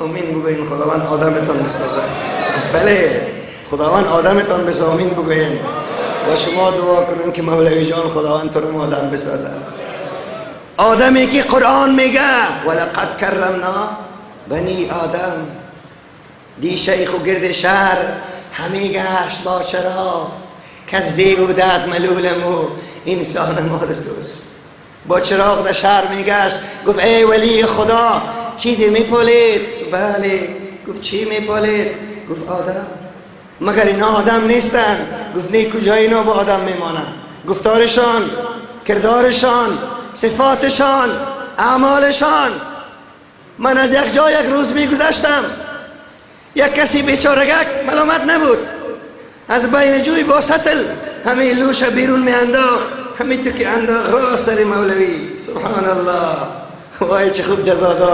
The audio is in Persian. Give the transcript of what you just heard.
آمین بگوین. خداوند آدمتان بسازد. بله خداوند آدمتان بسازد. آمین بگوین. و شما دعا کنین که مولوی جان خداوند تو رو آدم بسازد. آدمی که قرآن میگه ولقد کرمنا بنی آدم. دی شیخ و گرد شهر همی گشت با چراغ، کس دیگ و دد ملولمو انسان مارسوست. با چراغ در شهر میگشت، گفت ای ولی خدا چیزی میپالید؟ بله. گفت چی میپالید؟ گفت آدم. مگر اینا آدم نیستن؟ گفت نه. کجا اینا با آدم میمانن؟ گفتارشان، کردارشان، صفاتشان، اعمالشان. من از یک جا یک روز میگذشتم، یک کسی بیچارگک ملامت نبود، از بین جوی با سطل همین لوش بیرون می انداخت، همین تو که انداخت را سر مولوی. سبحان الله. وای چه خوب جزا داد.